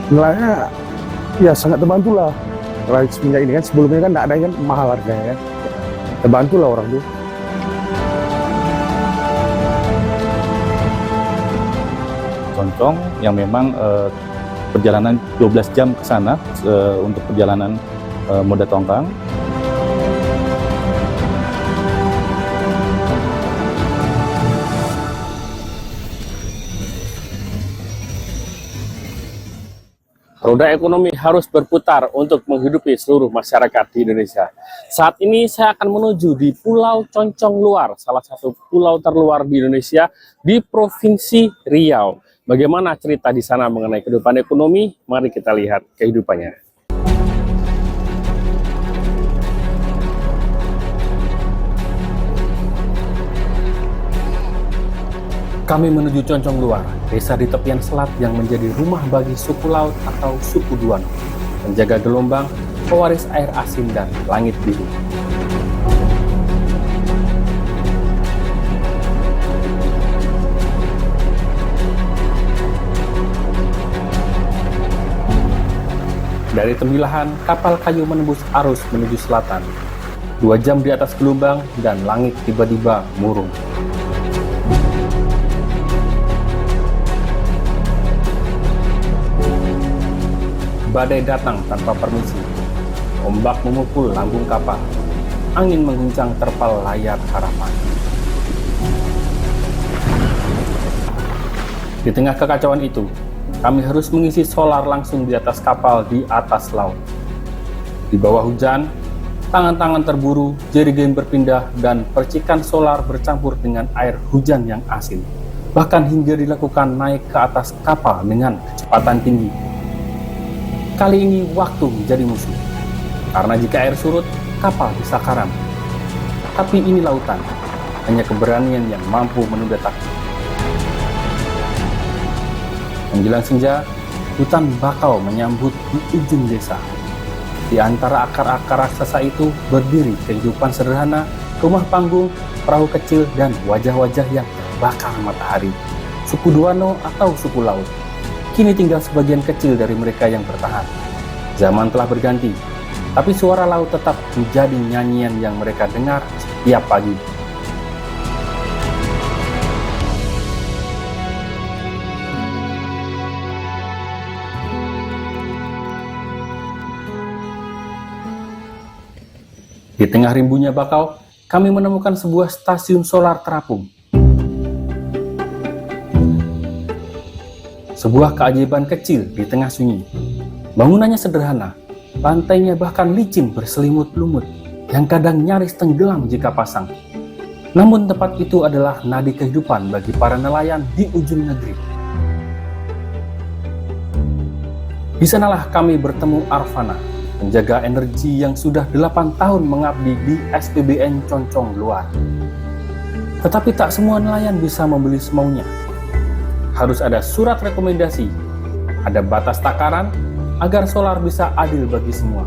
Nilainya ya sangat terbantu lah. Kalau semenjak ini kan sebelumnya kan tidak ada kan mahal harganya kan. Terbantu lah orang tuh. Concong yang memang perjalanan 12 jam ke sana untuk perjalanan moda tongkang. Roda ekonomi harus berputar untuk menghidupi seluruh masyarakat di Indonesia. Saat ini saya akan menuju di Pulau Concong Luar, salah satu pulau terluar di Indonesia di Provinsi Riau. Bagaimana cerita di sana mengenai kehidupan ekonomi? Mari kita lihat kehidupannya. Kami menuju Concong Luar, desa di tepian selat yang menjadi rumah bagi suku laut atau suku Duano, penjaga gelombang, pewaris air asin dan langit biru. Dari Tembilahan, kapal kayu menembus arus menuju selatan. 2 jam di atas gelombang dan langit tiba-tiba murung. Badai datang tanpa permisi. Ombak memukul lambung kapal. Angin mengguncang terpal layar harapan. Di tengah kekacauan itu, kami harus mengisi solar langsung di atas kapal di atas laut. Di bawah hujan, tangan-tangan terburu, jerigen berpindah, dan percikan solar bercampur dengan air hujan yang asin. Bahkan hingga dilakukan naik ke atas kapal dengan kecepatan tinggi. Kali ini waktu menjadi musuh, karena jika air surut, kapal bisa karam. Tapi ini lautan, hanya keberanian yang mampu menunda takdir. Menjelang senja, hutan bakau menyambut di ujung desa. Di antara akar-akar raksasa itu berdiri kehidupan sederhana, rumah panggung, perahu kecil, dan wajah-wajah yang terbakar matahari. Suku Duano atau suku laut. Kini tinggal sebagian kecil dari mereka yang bertahan. Zaman telah berganti, tapi suara laut tetap menjadi nyanyian yang mereka dengar setiap pagi. Di tengah rimbunya bakau, kami menemukan sebuah stasiun solar terapung. Sebuah keajaiban kecil di tengah sunyi. Bangunannya sederhana, lantainya bahkan licin berselimut lumut, yang kadang nyaris tenggelam jika pasang. Namun tempat itu adalah nadi kehidupan bagi para nelayan di ujung negeri. Di sanalah kami bertemu Arvana, penjaga energi yang sudah 8 tahun mengabdi di SPBN Concong Luar. Tetapi tak semua nelayan bisa membeli semaunya. Harus ada surat rekomendasi, ada batas takaran, agar solar bisa adil bagi semua.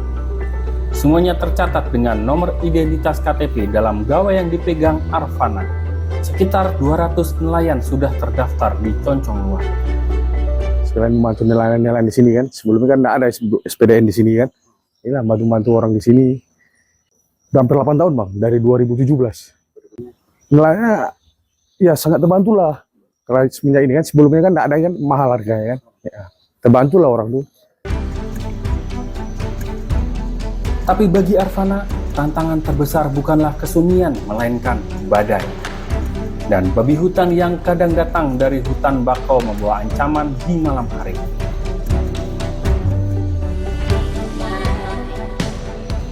Semuanya tercatat dengan nomor identitas KTP dalam gawai yang dipegang Arvana. Sekitar 200 nelayan sudah terdaftar di Concong Luar. Selain membantu nelayan-nelayan di sini kan, sebelumnya kan tidak ada SPDN di sini kan. Inilah bantu-bantu orang di sini. Udah hampir 8 tahun bang, dari 2017. Nelayannya ya sangat terbantu lah. Kalau semenjak ini kan, sebelumnya kan tidak ada kan mahal harganya kan. Ya, terbantu lah orang tuh. Tapi bagi Arvana, tantangan terbesar bukanlah kesunyian, melainkan badai. Dan babi hutan yang kadang datang dari hutan bakau membawa ancaman di malam hari.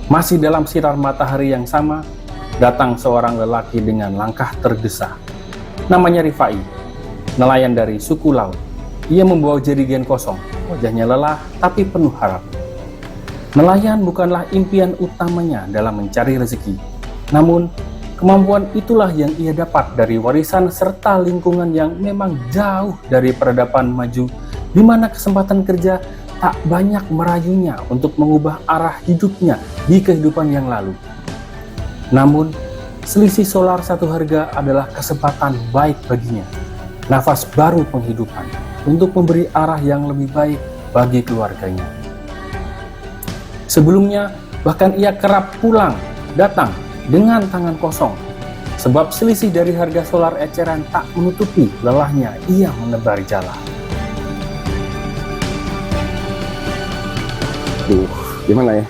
Masih dalam sinar matahari yang sama, datang seorang lelaki dengan langkah tergesa. Namanya Rifai, nelayan dari suku laut. Ia membawa jerigen kosong, wajahnya lelah tapi penuh harap. Nelayan bukanlah impian utamanya dalam mencari rezeki. Namun, kemampuan itulah yang ia dapat dari warisan serta lingkungan yang memang jauh dari peradaban maju, di mana kesempatan kerja tak banyak merayunya untuk mengubah arah hidupnya di kehidupan yang lalu. Namun, selisih solar satu harga adalah kesempatan baik baginya. Nafas baru penghidupan untuk memberi arah yang lebih baik bagi keluarganya. Sebelumnya, bahkan ia kerap datang dengan tangan kosong, sebab selisih dari harga solar eceran tak menutupi lelahnya ia menebar jala. Gimana ya?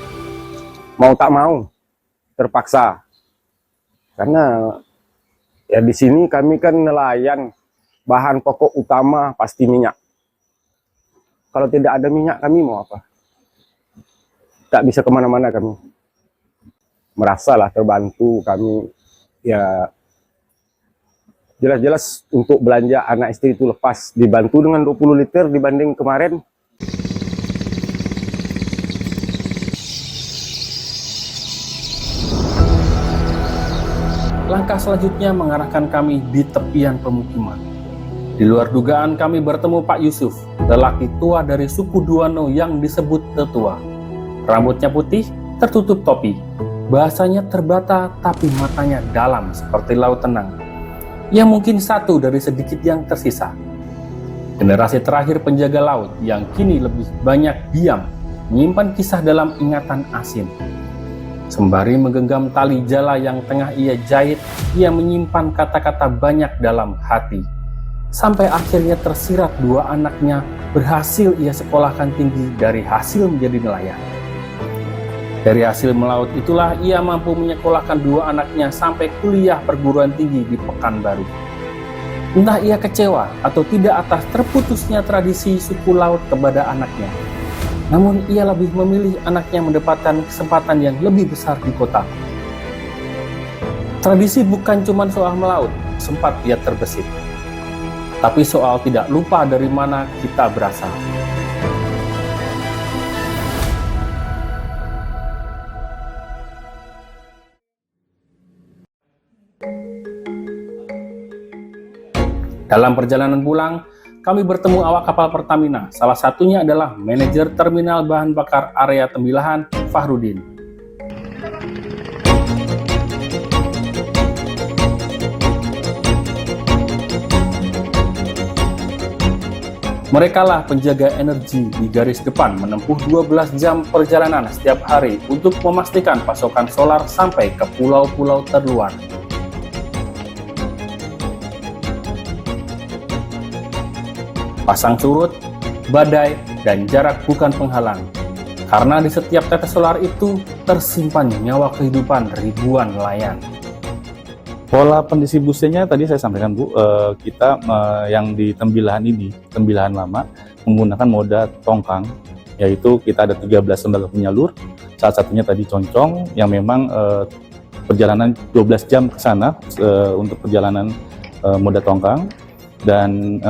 Mau tak mau, terpaksa. Karena ya di sini kami kan nelayan, bahan pokok utama pasti minyak. Kalau tidak ada minyak kami mau apa? Tak bisa kemana-mana kami. Merasalah terbantu kami, ya jelas-jelas untuk belanja anak istri itu lepas, dibantu dengan 20 liter dibanding kemarin. Langkah selanjutnya mengarahkan kami di tepian pemukiman. Di luar dugaan kami bertemu Pak Yusuf, lelaki tua dari suku Duano yang disebut tetua. Rambutnya putih, tertutup topi. Bahasanya terbata tapi matanya dalam seperti laut tenang. Ia mungkin satu dari sedikit yang tersisa. Generasi terakhir penjaga laut yang kini lebih banyak diam, menyimpan kisah dalam ingatan asin. Sembari menggenggam tali jala yang tengah ia jahit, ia menyimpan kata-kata banyak dalam hati. Sampai akhirnya tersirat dua anaknya berhasil ia sekolahkan tinggi dari hasil menjadi nelayan. Dari hasil melaut itulah ia mampu menyekolahkan dua anaknya sampai kuliah perguruan tinggi di Pekanbaru. Entah ia kecewa atau tidak atas terputusnya tradisi suku laut kepada anaknya, namun ia lebih memilih anaknya mendapatkan kesempatan yang lebih besar di kota. Tradisi bukan cuma soal melaut, sempat ia terbesit, tapi soal tidak lupa dari mana kita berasal. Dalam perjalanan pulang, kami bertemu awak kapal Pertamina. Salah satunya adalah manajer terminal bahan bakar area Tembilahan, Fahrudin. Merekalah penjaga energi di garis depan menempuh 12 jam perjalanan setiap hari untuk memastikan pasokan solar sampai ke pulau-pulau terluar. Pasang surut, badai, dan jarak bukan penghalang. Karena di setiap tetes solar itu tersimpan nyawa kehidupan ribuan nelayan. Pola pendistribusinya tadi saya sampaikan Bu, kita yang di Tembilahan ini, Tembilahan lama, menggunakan moda tongkang, yaitu kita ada 13 lembaga penyalur, salah satunya tadi Concong, yang memang perjalanan 12 jam ke sana untuk perjalanan moda tongkang. Dan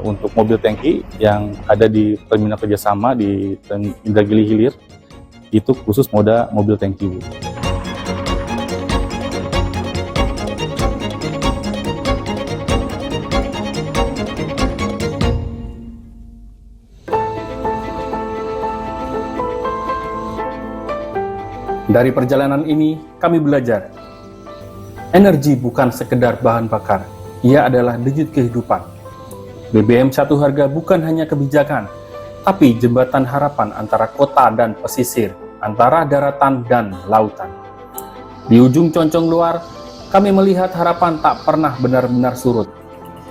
untuk mobil tangki yang ada di terminal kerjasama di Indragiri Hilir itu khusus moda mobil tangki Bu. Dari perjalanan ini kami belajar, energi bukan sekedar bahan bakar. Ia adalah denyut kehidupan. BBM satu harga bukan hanya kebijakan, tapi jembatan harapan antara kota dan pesisir, antara daratan dan lautan. Di ujung Concong luar, kami melihat harapan tak pernah benar-benar surut.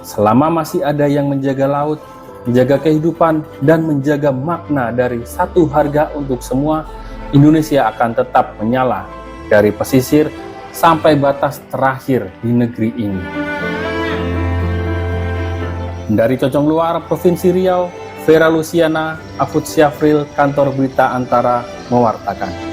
Selama masih ada yang menjaga laut, menjaga kehidupan, dan menjaga makna dari satu harga untuk semua, Indonesia akan tetap menyala dari pesisir sampai batas terakhir di negeri ini. Dari Concong Luar, Provinsi Riau, Vera Luciana, Afud Syafril, Kantor Berita Antara mewartakan.